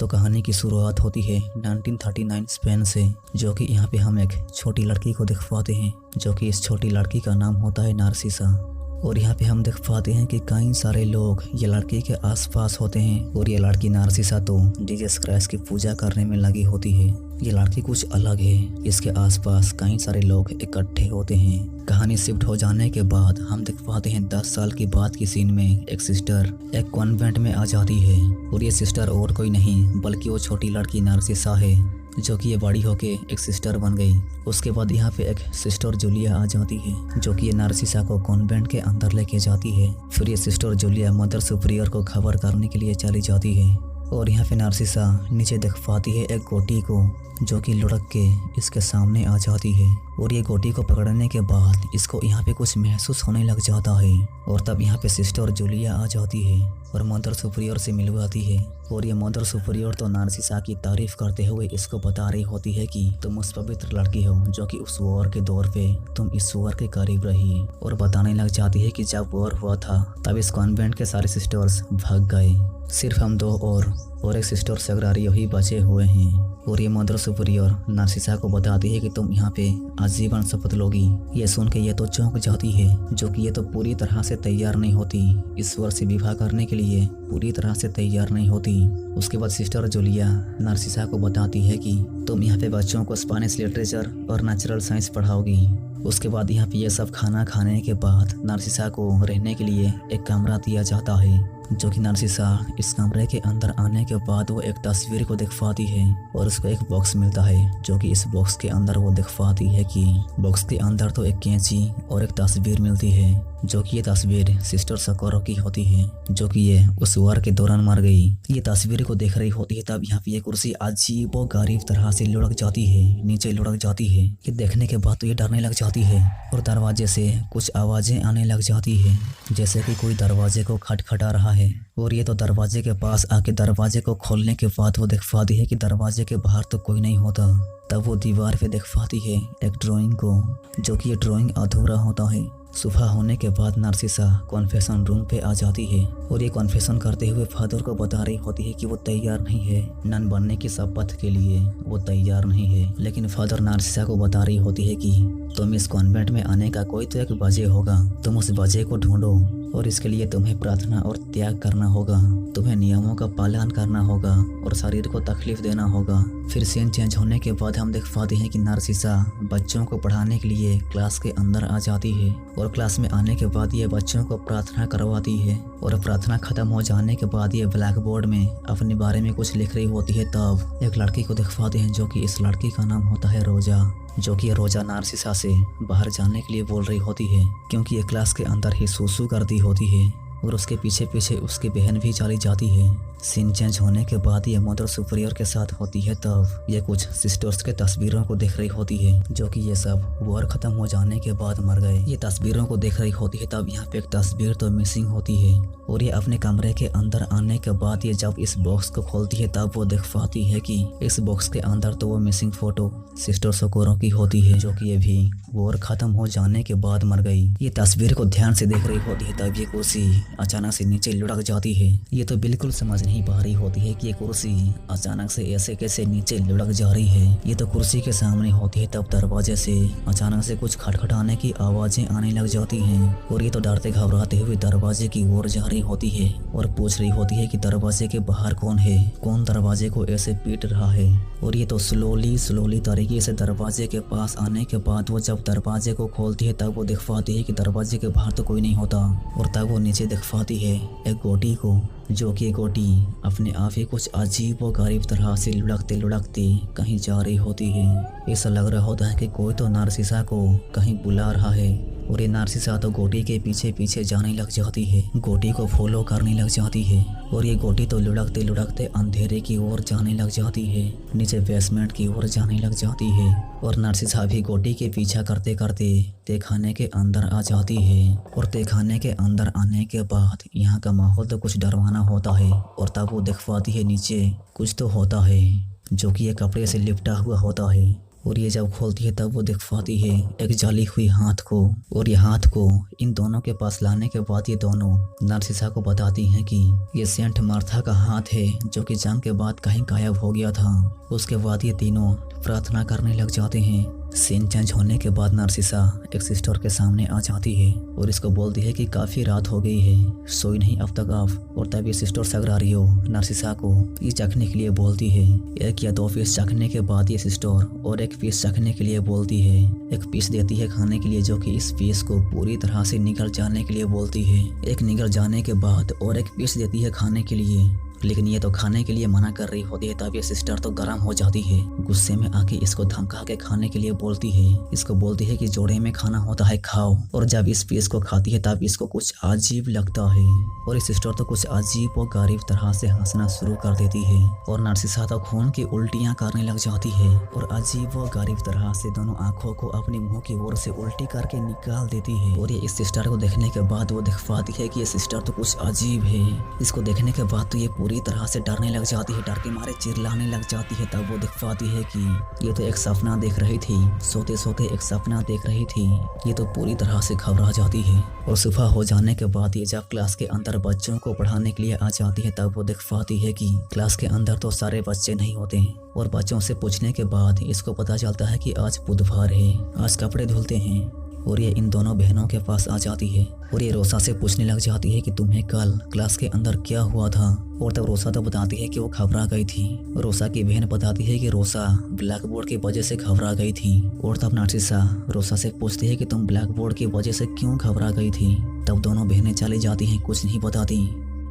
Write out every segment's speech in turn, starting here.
तो कहानी की शुरुआत होती है 1939 स्पेन से, जो कि यहाँ पे हम एक छोटी लड़की को देख पाते हैं, जो कि इस छोटी लड़की का नाम होता है नार्सिसा। और यहाँ पे हम देख पाते हैं कि कई सारे लोग ये लड़की के आसपास होते हैं और ये लड़की नार्सिसा तो जीसस क्राइस्ट की पूजा करने में लगी होती है। ये लड़की कुछ अलग है, इसके आसपास कई सारे लोग इकट्ठे होते हैं। कहानी शिफ्ट हो जाने के बाद हम देख पाते हैं 10 साल के बाद की सीन में एक सिस्टर एक कॉन्वेंट में आ जाती है और ये सिस्टर और कोई नहीं बल्कि वो छोटी लड़की नार्सिसा है, जो कि ये बड़ी होके एक सिस्टर बन गई। उसके बाद यहाँ पे एक सिस्टर जूलिया आ जाती है, जो कि ये नार्सिसा को कॉन्वेंट के अंदर लेके जाती है। फिर ये सिस्टर जूलिया मदर सुपीरियर को खबर करने के लिए चली जाती है और यहाँ पे नार्सिसा नीचे देख पाती है एक गोटी को, जो कि लुढ़क के इसके सामने आ जाती है। और ये गोटी को पकड़ने के बाद इसको यहाँ पे कुछ महसूस होने लग जाता है और तब यहाँ पे सिस्टर जूलिया आ जाती है और मदर सुपीरियर से मिलवाती है। और ये मदर सुपीरियर तो नार्सिसा की तारीफ करते हुए इसको बता रही होती है कि तुम उस पवित्र लड़की हो जो कि उस वॉर के दौर पे तुम इस वॉर के करीब रही, और बताने लग जाती है कि जब वॉर हुआ था तब इस कॉन्वेंट के सारे सिस्टर्स भाग गए, सिर्फ हम दो और एक सिस्टर सेक्रेटरी ही बचे हुए हैं। और ये मदर सुपीरियर नार्सिसा को बताती है कि तुम यहाँ पे आजीवन शपथ लोगी। ये सुन के ये तो चौंक जाती है, जो कि ये तो पूरी तरह से तैयार नहीं होती, ईश्वर से विवाह करने के लिए पूरी तरह से तैयार नहीं होती। उसके बाद सिस्टर जूलिया नार्सिसा को बताती है कि तुम यहाँ पे बच्चों को स्पेनिश लिटरेचर और नेचुरल साइंस पढ़ाओगी। उसके बाद यहाँ पे ये सब खाना खाने के बाद नार्सिसा को रहने के लिए एक कमरा दिया जाता है, जो कि नार्सिसा इस कमरे के अंदर आने के बाद वो एक तस्वीर को देख पाती है और उसको एक बॉक्स मिलता है, जो कि इस बॉक्स के अंदर वो देख पाती है कि बॉक्स के अंदर तो एक कैंची और एक तस्वीर मिलती है, जो कि ये तस्वीर सिस्टर सोकोरो की होती है, जो कि ये उस वार के दौरान मर गई। ये तस्वीर को देख रही होती है तब यहाँ पे ये कुर्सी अजीब और गरीब तरह से लुढ़क जाती है, नीचे लुढ़क जाती है। ये देखने के बाद तो ये डरने लग जाती है और दरवाजे से कुछ आवाजें आने लग जाती है, जैसे कि कोई दरवाजे को खटखटा रहा है। और ये तो दरवाजे के पास आके दरवाजे को खोलने के बाद वो देख पाती है कि दरवाजे के बाहर तो कोई नहीं होता। तब वो दीवार पे देख पाती है एक ड्राइंग को, जो कि ये ड्राइंग अधूरा होता है। सुबह होने के बाद नार्सिसा कॉन्फेशन रूम पे आ जाती है और ये कॉन्फेशन करते हुए फादर को बता रही होती है कि वो तैयार नहीं है नन बनने की शपथ के लिए, वो तैयार नहीं है। लेकिन फादर नार्सिसा को बता रही होती है कि तुम इस कॉन्वेंट में आने का कोई तो एक वजह होगा, तुम उस वजह को ढूंढो और इसके लिए तुम्हें प्रार्थना और त्याग करना होगा, तुम्हें नियमों का पालन करना होगा और शरीर को तकलीफ देना होगा। फिर सीन चेंज होने के बाद हम देख पाते हैं कि नार्सिसा बच्चों को पढ़ाने के लिए क्लास के अंदर आ जाती है और क्लास में आने के बाद ये बच्चों को प्रार्थना करवाती है और प्रार्थना खत्म हो जाने के बाद ये ब्लैक बोर्ड में अपने बारे में कुछ लिख रही होती है। तब एक लड़की को देख पाते हैं, जो कि इस लड़की का नाम होता है रोजा, जो कि रोजा नार्सिसा से बाहर जाने के लिए बोल रही होती है, क्योंकि ये क्लास के अंदर ही सूसू करती होती है और उसके पीछे पीछे उसकी बहन भी चली जाती है। सीन चेंज होने के बाद ये मदर सुपीरियर के साथ होती है। तब ये कुछ सिस्टर्स के तस्वीरों को देख रही होती है, जो कि ये सब वॉर खत्म हो जाने के बाद मर गए। ये तस्वीरों को देख रही होती है तब यहाँ पे एक तस्वीर तो मिसिंग होती है और ये अपने कमरे के अंदर आने के बाद ये जब इस बॉक्स को खोलती है तब वो देख पाती है कि इस बॉक्स के अंदर तो वो मिसिंग फोटो सिस्टर सोकोरो की होती है, जो कि ये भी वॉर खत्म हो जाने के बाद मर गई। ये तस्वीर को ध्यान से देख रही होती है तब ये कुर्सी अचानक से नीचे लुढ़क जाती है। ये तो बिल्कुल समझ नहीं पा रही होती है कि ये कुर्सी अचानक से ऐसे कैसे नीचे लुढ़क जा रही है। ये तो कुर्सी के सामने होती है तब दरवाजे से अचानक से कुछ खटखटाने की आवाजें आने लग जाती हैं और ये तो डरते घबराते हुए दरवाजे की ओर जा रही होती है और पूछ रही होती है कि दरवाजे के बाहर कौन है, कौन दरवाजे को ऐसे पीट रहा है। और ये तो स्लोली तरीके से दरवाजे के पास आने के बाद वो जब दरवाजे को खोलती है तब वो देख पाती है कि दरवाजे के बाहर तो कोई नहीं होता और तब वो नीचे देख पाती है एक गोटी को, जो कि गोटी अपने आप ही कुछ अजीब और गरीब तरह से लुढ़कते लुढ़कते कहीं जा रही होती है। ऐसा लग रहा होता है कि कोई तो नार्सिसा को कहीं बुला रहा है और ये नार्सिसा तो गोटी के पीछे पीछे जाने लग जाती है, गोटी को फॉलो करने लग जाती है और ये गोटी तो लुढ़कते लुढ़कते अंधेरे की ओर जाने लग जाती है, नीचे बेसमेंट की ओर जाने लग जाती है और नार्सिसा भी गोटी के पीछा करते करते तहखाने के अंदर आ जाती है। और तहखाने के अंदर आने के बाद यहाँ का माहौल तो कुछ डरवाना होता है और तब वो देख पाती है नीचे कुछ तो होता है, जो कि ये कपड़े से लिपटा हुआ होता है और ये जब खोलती है तब वो देख पाती है एक जली हुई हाथ को। और ये हाथ को इन दोनों के पास लाने के बाद ये दोनों नार्सिसा को बताती हैं कि ये सेंट मार्था का हाथ है जो कि जंग के बाद कहीं गायब हो गया था। उसके बाद ये तीनों प्रार्थना करने लग जाते हैं। सीन चेंज होने के बाद नार्सिसा एक सिस्टर के सामने आ जाती है और इसको बोलती है कि काफी रात हो गई है, सोई नहीं अब तक आप। और तभी सिस्टर सगरारियो नार्सिसा को ये चखने के लिए बोलती है। 1 या 2 पीस चखने के बाद ये सिस्टर और एक पीस चखने के लिए बोलती है। एक पीस देती है खाने के लिए जो कि इस पीस को पूरी तरह से निगल जाने के लिए बोलती है। एक निगल जाने के बाद और एक पीस देती है खाने के लिए, लेकिन ये तो खाने के लिए मना कर रही होती है। तब ये सिस्टर तो गर्म हो जाती है, गुस्से में आके इसको धमका के खाने के लिए बोलती है। इसको बोलती है कि जोड़े में खाना होता है, खाओ। और जब इस पीस को खाती है तब इसको कुछ अजीब लगता है और इस सिस्टर तो कुछ अजीब और गरीब तरह से हंसना शुरू कर देती है। और नार्सिसा तो खून की उल्टियां करने लग जाती है और अजीब और गरीब तरह से दोनों आंखों को अपने मुंह की ओर से उल्टी करके निकाल देती है। और ये इस सिस्टर को देखने के बाद वो देख पाती है कि ये सिस्टर तो कुछ अजीब है। इसको देखने के बाद तो ये पूरी तरह से डरने लग जाती है, डर के मारे चिल्लाने लग जाती है। तब वो देख पाती है कि ये तो एक सपना देख रही थी, सोते सोते एक सपना देख रही थी। ये तो पूरी तरह से घबरा जाती है। और सुबह हो जाने के बाद ये जब क्लास के अंदर बच्चों को पढ़ाने के लिए आ जाती है तब वो देख पाती है कि क्लास के अंदर तो सारे बच्चे नहीं होते। और बच्चों से पूछने के बाद इसको पता चलता है कि आज बुधवार है, आज कपड़े धुलते हैं। और ये इन दोनों बहनों के पास आ जाती है और ये रोसा से पूछने लग जाती है कि तुम्हें कल क्लास के अंदर क्या हुआ था। और तब रोसा तो बताती है कि वो घबरा गई थी। रोसा की बहन बताती है कि रोसा ब्लैक बोर्ड की वजह से घबरा गई थी। और तब नार्सिसा रोसा से पूछती है कि तुम ब्लैक बोर्ड की वजह से क्यों घबरा गई थी। तब दोनों बहनें चली जाती हैं, कुछ नहीं बताती।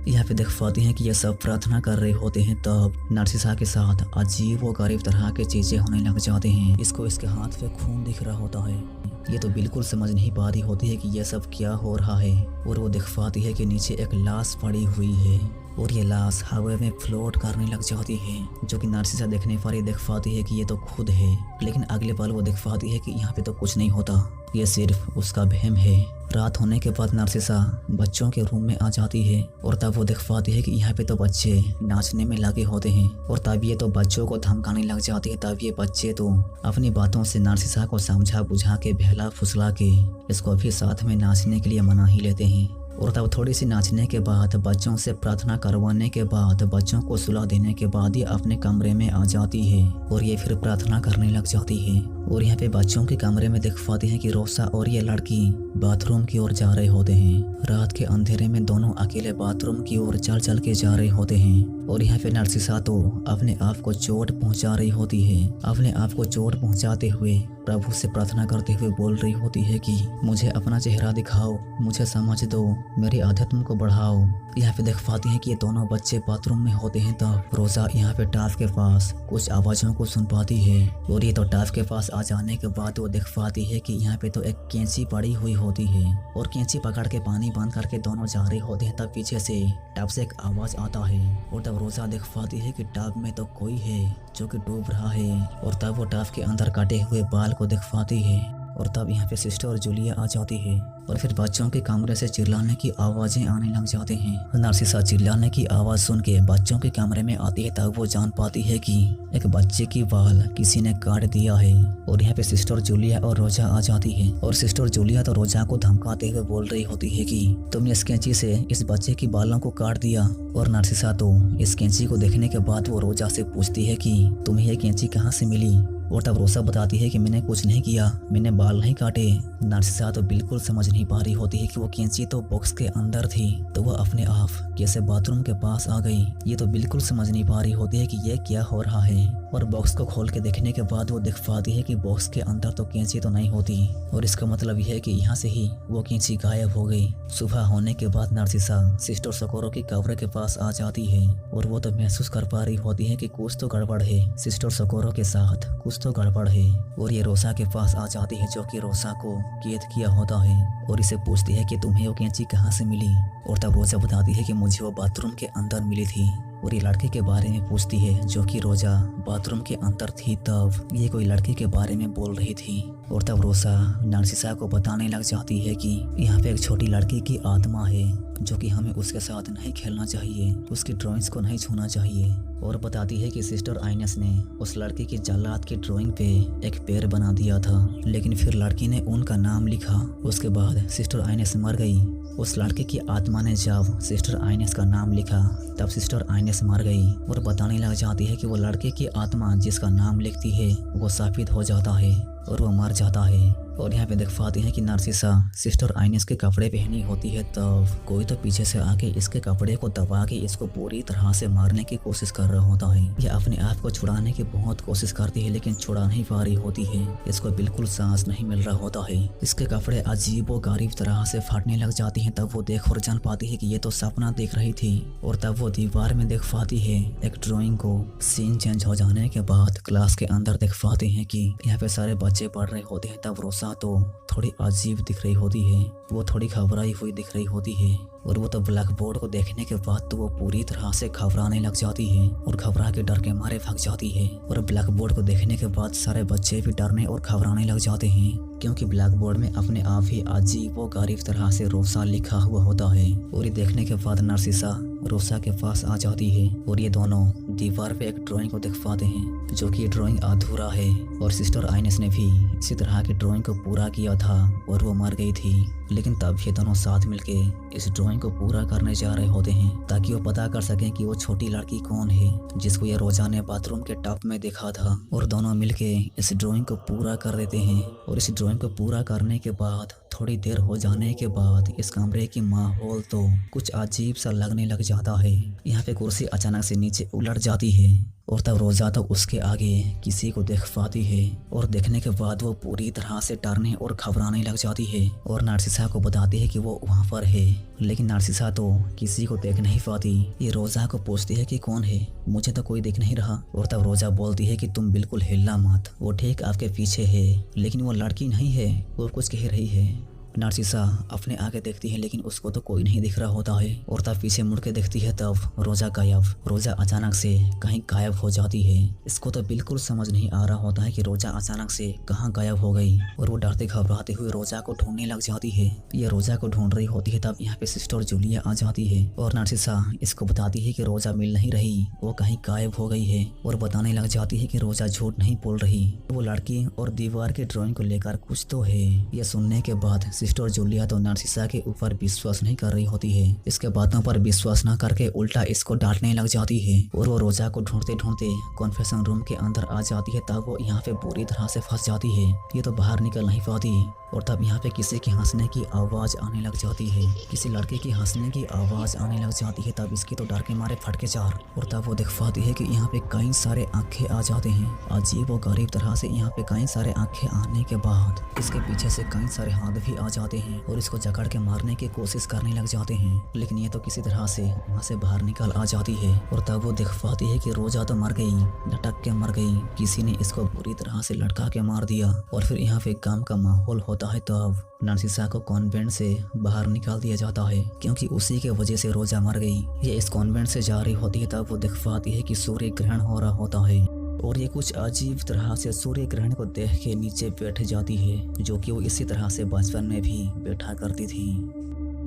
यहाँ पे देख पाती हैं कि ये सब प्रार्थना कर रहे होते हैं। तब नार्सिसा के साथ अजीब व गरीब तरह के चीजें होने लग जाते हैं। इसको इसके हाथ पे खून दिख रहा होता है। ये तो बिल्कुल समझ नहीं पा रही होती है कि ये सब क्या हो रहा है। और वो देख पाती है कि नीचे एक लाश पड़ी हुई है और ये लाश हवा में फ्लोट करने लग जाती है, जो कि नार्सिसा देखने पर ही देख पाती है कि ये तो खुद है। लेकिन अगले पल वो देख पाती है कि यहाँ पे तो कुछ नहीं होता, ये सिर्फ उसका वहम है। रात होने के बाद नार्सिसा बच्चों के रूम में आ जाती है और तब वो देख पाती है कि यहाँ पे तो बच्चे नाचने में लगे होते हैं। और तब ये तो बच्चों को धमकाने लग जाती है। तब ये बच्चे तो अपनी बातों से नार्सिसा को समझा बुझा के बहला फुसला के इसको भी साथ में नाचने के लिए मना ही लेते हैं। और तब थोड़ी सी नाचने के बाद बच्चों से प्रार्थना करवाने के बाद बच्चों को सुला देने के बाद ये अपने कमरे में आ जाती है और ये फिर प्रार्थना करने लग जाती है। और यहाँ पे बच्चों के कमरे में देख पाते हैं कि रोसा और ये लड़की बाथरूम की ओर जा रहे होते हैं। रात के अंधेरे में दोनों अकेले बाथरूम की ओर चल चल के जा रहे होते हैं। और यहाँ पे नार्सिसा तो अपने आप को चोट पहुंचा रही होती है। अपने आप को चोट पहुंचाते हुए प्रभु से प्रार्थना करते हुए बोल रही होती है कि मुझे अपना चेहरा दिखाओ, मुझे समझ दो, मेरे आध्यात्म को बढ़ाओ। यहाँ पे देख पाते हैं कि ये दोनों बच्चे बाथरूम में होते हैं। तब रोजा यहाँ पे टाफ के पास कुछ आवाजों को सुन पाती है और ये तो टाफ के पास आ जाने के बाद वो देख पाती है कि यहाँ पे तो एक कैंची पड़ी हुई होती है और कैंची पकड़ के पानी बंद करके दोनों जा रहे होते हैं। तब पीछे से टब से एक आवाज आता है और तब रोजा देख पाती है कि टब में तो कोई है जो कि डूब रहा है। और तब वो टब के अंदर कटे हुए बाल को देख पाती है। और तब यहाँ पे सिस्टर जूलिया आ जाती है और फिर बच्चों के कमरे से चिल्लाने की आवाजें आने लग जाते हैं। नार्सिसा चिल्लाने की आवाज सुन के बच्चों के कमरे में आती है। तब वो जान पाती है कि एक बच्चे की बाल किसी ने काट दिया है। और यहाँ पे सिस्टर जूलिया और रोजा आ जाती है और सिस्टर जूलिया तो रोजा को धमकाते हुए बोल रही होती है कि तुमने इस कैंची से इस बच्चे की बालों को काट दिया। और नार्सिसा तो इस कैंची को देखने के बाद वो रोजा से पूछती है कि तुम्हें ये कैंची कहाँ से मिली। और तब रोसा बताती है कि मैंने कुछ नहीं किया, मैंने बाल नहीं काटे। नार्सिसा तो बिल्कुल समझ नहीं पा रही होती है कि वो कैंची तो बॉक्स के अंदर थी, तो वो अपने आप कैसे बाथरूम के पास आ गई। ये तो बिल्कुल समझ नहीं पा रही होती है कि ये क्या हो रहा है। और बॉक्स को खोल के देखने के बाद वो देख पाती है कि बॉक्स के अंदर तो कैंची तो नहीं होती और इसका मतलब यह है कि यहाँ से ही वो कैंची गायब हो गई। सुबह होने के बाद नार्सिसा सिस्टर सोकोरो की कब्र के पास आ जाती है और वो तो महसूस कर पा रही होती है कि कुछ तो गड़बड़ है, सिस्टर सोकोरो के साथ कुछ तो गड़बड़ है। और ये रोसा के पास आ जाती है जो कि रोसा को कैद किया होता है और इसे पूछती है कि तुम्हें वो कैंची कहाँ से मिली। और तब रोजा बताती है कि मुझे वो बाथरूम के अंदर मिली थी। और ये लड़के के बारे में पूछती है जो कि रोजा बाथरूम के अंदर थी। तब ये कोई लड़के के बारे में बोल रही थी और तब रोसा नार्सिसा को बताने लग जाती है कि यहाँ पे एक छोटी लड़की की आत्मा है जो कि हमें उसके साथ नहीं खेलना चाहिए, उसकी ड्राइंग्स को नहीं छूना चाहिए। और बताती है कि सिस्टर आइनेस ने उस लड़की की जालात की ड्राइंग पे एक पैर बना दिया था, लेकिन फिर लड़की ने उनका नाम लिखा। उसके बाद सिस्टर आइनेस मर गई। उस लड़के की आत्मा ने जब सिस्टर आइनेस का नाम लिखा तब सिस्टर आइनेस मर गई और बताने लग जाती है कि वो लड़के की आत्मा जिसका नाम लिखती है वो शापित हो जाता है और वो मर जाता है। और यहाँ पे देख पाते हैं कि नार्सिसा सिस्टर आइनेस के कपड़े पहनी होती है, तब कोई तो पीछे से आके इसके कपड़े को दबा के इसको पूरी तरह से मारने की कोशिश कर रहा होता है। ये अपने आप को छुड़ाने की बहुत कोशिश करती है लेकिन छुड़ा नहीं पा रही होती है। इसको बिल्कुल सांस नहीं मिल रहा होता है। इसके कपड़े अजीब व गरीब तरह से फाटने लग जाती हैं। तब वो देख और जान पाती है कि ये तो सपना देख रही थी। और तब वो दीवार में देख पाती है एक ड्राइंग को। सीन चेंज हो जाने के बाद क्लास के अंदर देख पाते हैं कि यहाँ पे सारे बच्चे पढ़ रहे होते हैं। तब रोसा तो थोड़ी अजीब दिख रही होती है, वो थोड़ी घबराई हुई दिख रही होती है। और वो तो ब्लैक बोर्ड को देखने के बाद तो वो पूरी तरह से घबराने लग जाती है और घबरा के डर के मारे भाग जाती है। और ब्लैक बोर्ड को देखने के बाद सारे बच्चे भी डरने और घबराने लग जाते हैं, क्योंकि ब्लैक बोर्ड में अपने आप ही अजीब व गरीब तरह से रोसा लिखा हुआ होता है। और ये देखने के बाद नार्सिसा रोसा के पास आ जाती है और ये दोनों दीवार पे एक ड्राइंग को देख पाते हैं जो कि ड्राइंग अधूरा है। और सिस्टर आइनेस ने भी इसी तरह की ड्राइंग को पूरा किया था और वो मर गई थी, लेकिन तब ये दोनों साथ मिलके इस ड्राइंग को पूरा करने जा रहे होते हैं ताकि वो पता कर सकें कि वो छोटी लड़की कौन है जिसको ये रोजा ने बाथरूम के टब में देखा था। और दोनों मिलके इस ड्राइंग को पूरा कर देते हैं। और इस ड्राइंग को पूरा करने के बाद थोड़ी देर हो जाने के बाद इस कमरे की माहौल तो कुछ अजीब सा लगने लग जाता है। यहाँ पे कुर्सी अचानक से नीचे उलट जाती है और तब रोजा तो उसके आगे किसी को देख पाती है। और देखने के बाद वो पूरी तरह से डरने और घबराने लग जाती है और नार्सिसा को बताती है कि वो वहाँ पर है, लेकिन नार्सिसा तो किसी को देख नहीं पाती। ये रोजा को पूछती है कि कौन है, मुझे तो कोई दिख नहीं रहा। और तब रोजा बोलती है कि तुम बिल्कुल हिलना मत, वो ठीक आपके पीछे है, लेकिन वो लड़की नहीं है, वो कुछ कह रही है। नार्सिसा अपने आगे देखती है लेकिन उसको तो कोई नहीं दिख रहा होता है। और तब पीछे मुड़ के देखती है तब रोजा गायब। रोजा अचानक से कहीं गायब हो जाती है। इसको तो बिल्कुल समझ नहीं आ रहा होता है कि रोजा अचानक से कहाँ गायब हो गई। और वो डरते घबराते हुए रोजा को ढूंढने लग जाती है। ये रोजा को ढूंढ रही होती है तब यहाँ पे सिस्टर जूलिया आ जाती है और नार्सिसा इसको बताती है कि रोजा मिल नहीं रही, वो कहीं गायब हो गई है। और बताने लग जाती है कि रोजा झूठ नहीं बोल रही, वो लड़की और दीवार की ड्राइंग को लेकर कुछ तो है। ये सुनने के बाद सिस्टर जूलिया तो नार्सिसा के ऊपर विश्वास नहीं कर रही होती है। इसके बातों पर विश्वास न करके उल्टा इसको डांटने लग जाती है। और वो रोजा को ढूंढते ढूंढते कॉन्फेशन रूम के अंदर आ जाती है। तब वो यहाँ पे पूरी तरह से फंस जाती है, ये तो बाहर निकल नहीं पाती। और तब यहाँ पे किसी के हंसने की आवाज आने लग जाती है, किसी लड़के की हंसने की आवाज आने लग जाती है। तब इसकी तो डर के मारे फटके चार। और तब वो देख पाती है कि यहाँ पे कई सारे आंखें आ जाते हैं अजीब और गरीब तरह से। यहाँ पे कई सारे आंखें आने के बाद इसके पीछे से कई सारे हाथ भी आ जाते हैं और इसको जकड़ के मारने की कोशिश करने लग जाते हैं, लेकिन ये तो किसी तरह से वहाँ से बाहर निकल आ जाती है। और तब वो देख पाती है कि रोजा तो मर गई, लटक के मर गई, किसी ने इसको बुरी तरह से लटका के मार दिया। और फिर यहाँ पे काम का माहौल होता है। तब नार्सिसा को कॉन्वेंट से बाहर निकाल दिया जाता है क्योंकि उसी के वजह से रोजा मर गई। ये इस कॉन्वेंट से जा रही होती है तब वो देख पाती है कि सूर्य ग्रहण हो रहा होता है और ये कुछ अजीब तरह से सूर्य ग्रहण को देख के नीचे बैठ जाती है, जो कि वो इसी तरह से बचपन में भी बैठा करती थी।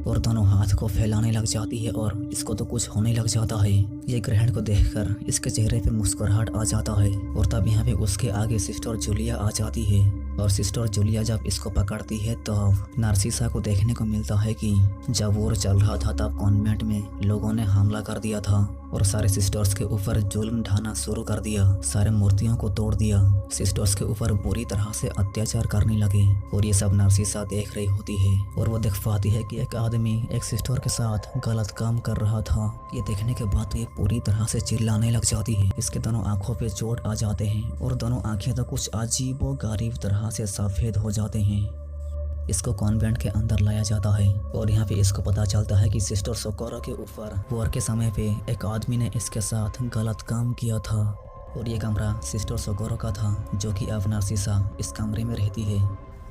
और दोनों हाथ को फैलाने लग जाती है और इसको तो कुछ होने लग जाता है। ये ग्रहण को देखकर इसके चेहरे पे मुस्कुराहट आ जाता है। और तब यहाँ पे उसके आगे सिस्टर जूलिया आ जाती है और सिस्टर जूलिया जब इसको पकड़ती है तब नार्सिसा को देखने को मिलता है कि जब वॉर चल रहा था तब कॉन्वेंट में लोगों ने हमला कर दिया था और सारे सिस्टर्स के ऊपर जुल्म ढाना शुरू कर दिया, सारे मूर्तियों को तोड़ दिया, सिस्टर्स के ऊपर बुरी तरह से अत्याचार करने लगे। और ये सब नार्सिसा देख रही होती है और वो देख पाती है कि एक आदमी एक सिस्टर के साथ गलत काम कर रहा था। ये देखने के बाद ये पूरी तरह से चिल्लाने लग जाती है। इसके दोनों आंखों पे चोट आ जाते हैं और दोनों आंखें तो कुछ अजीब व गरीब तरह से सफेद हो जाते हैं। इसको कॉन्वेंट के अंदर लाया जाता है और यहाँ पे इसको पता चलता है कि सिस्टर सोकोरो के ऊपर वॉर के समय पे एक आदमी ने इसके साथ गलत काम किया था। और ये कमरा सिस्टर सोकोरो का था, जो कि अब नार्सिसा इस कमरे में रहती है।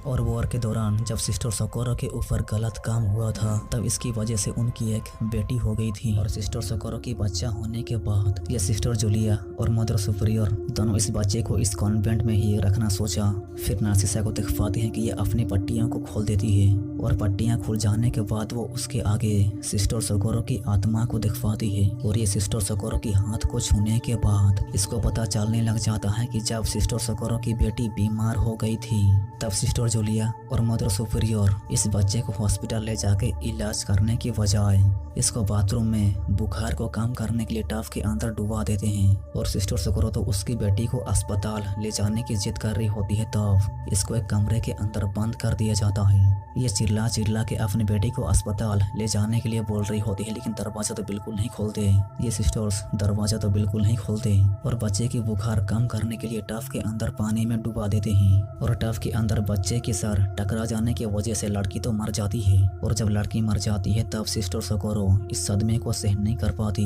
और वॉर के दौरान जब सिस्टर सोकोरो के ऊपर गलत काम हुआ था तब इसकी वजह से उनकी एक बेटी हो गई थी। और सिस्टर सोकोरो की बच्चा होने के बाद ये सिस्टर जूलिया और मदर सुपीरियर दोनों इस बच्चे को इस कॉन्वेंट में ही रखना सोचा। फिर नार्सिसा को दिखवाते हैं कि ये अपनी पट्टियों को खोल देती है और पट्टियां खुल जाने के बाद वो उसके आगे सिस्टर सोकोरो की आत्मा को दिखवाती है। और ये सिस्टर सोकोरो की हाथ को छूने के बाद इसको पता चलने लग जाता है कि जब सिस्टर सोकोरो की बेटी बीमार हो गई थी तब सिस्टर जूलिया और मदर सुपीरियर इस बच्चे को हॉस्पिटल ले जाके इलाज करने की बजाय इसको बाथरूम में बुखार को कम करने के लिए टब के अंदर डुबा देते हैं। और सिस्टर सोकोरो तो उसकी बेटी को अस्पताल ले जाने की जिद कर रही होती है तब इसको एक कमरे के अंदर बंद कर दिया जाता है। ये चिल्ला चिल्ला के अपनी बेटी को अस्पताल ले जाने के लिए बोल रही होती है लेकिन दरवाजा तो बिल्कुल नहीं खोलते। ये सिस्टर्स दरवाजा तो बिल्कुल नहीं खोलते और बच्चे की बुखार कम करने के लिए टब के अंदर पानी में डुबा देते हैं। और टब के अंदर बच्चे के सर टकरा जाने की वजह से लड़की तो मर जाती है। और जब लड़की मर जाती है तब सिस्टर सोकोरो इस सदमे को सहन नहीं कर पाती।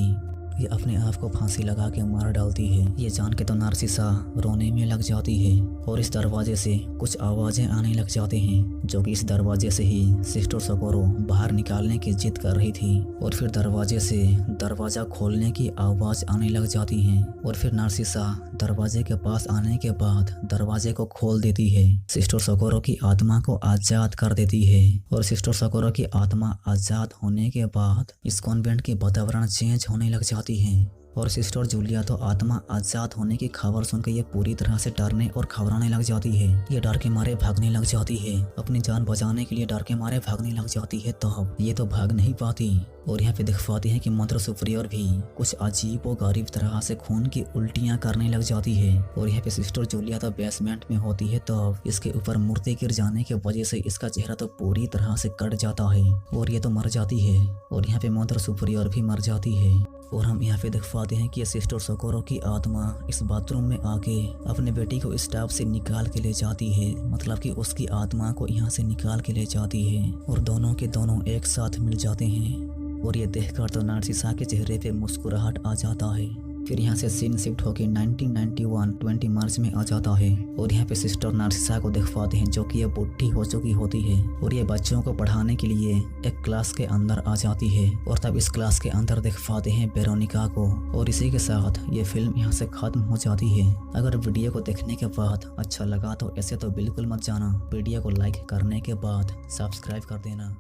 ये अपने आप को फांसी लगा के मार डालती है। ये जान के तो नार्सिसा रोने में लग जाती है और इस दरवाजे से कुछ आवाजें आने लग जाती हैं जो कि इस दरवाजे से ही सिस्टर सोकोरो बाहर निकालने की जिद कर रही थी। और फिर दरवाजे से दरवाजा खोलने की आवाज आने लग जाती है और फिर नार्सिसा दरवाजे के पास आने के बाद दरवाजे को खोल देती है, सिस्टर सोकोरो की आत्मा को आजाद कर देती है। और सिस्टर सोकोरो की आत्मा आजाद होने के बाद इस कॉन्वेंट के वातावरण चेंज होने लग जाती है। और सिस्टर जूलिया तो आत्मा आजाद होने की खबर सुनकर ये पूरी तरह से डरने और घबराने लग जाती है। ये डर के मारे भागने लग जाती है, अपनी जान बचाने के लिए डर के मारे भागने लग जाती है। तो ये तो भाग नहीं पाती। और यहाँ पे दिखवाती है कि मदर सुपीरियर भी कुछ अजीब और गरीब तरह से खून की उल्टियाँ करने लग जाती है। और यहाँ पे सिस्टर जूलिया तो बेसमेंट में होती है तो इसके ऊपर मूर्ति गिर जाने की वजह से इसका चेहरा तो पूरी तरह से कट जाता है और ये तो मर जाती है। और यहाँ पे मदर सुपीरियर भी मर जाती है। और हम यहाँ पे दिखवाते हैं कि सिस्टर सोकोरो की आत्मा इस बाथरूम में आके अपने बेटी को इस टब से निकाल के ले जाती है, मतलब कि उसकी आत्मा को यहाँ से निकाल के ले जाती है और दोनों के दोनों एक साथ मिल जाते हैं। और ये देखकर तो नार्सिसा के चेहरे पे मुस्कुराहट आ जाता है। फिर यहाँ से सीन शिफ्ट होकर 1991 20 मार्च में आ जाता है और यहाँ पे सिस्टर नार्सिसा को दिखवाते हैं जो कि ये बुढ़ी हो चुकी होती है और ये बच्चों को पढ़ाने के लिए एक क्लास के अंदर आ जाती है। और तब इस क्लास के अंदर दिखवाते हैं वेरोनिका को। और इसी के साथ ये फिल्म यहाँ से खत्म हो जाती है। अगर वीडियो को देखने के बाद अच्छा लगा तो ऐसे तो बिल्कुल मत जाना, वीडियो को लाइक करने के बाद सब्सक्राइब कर देना।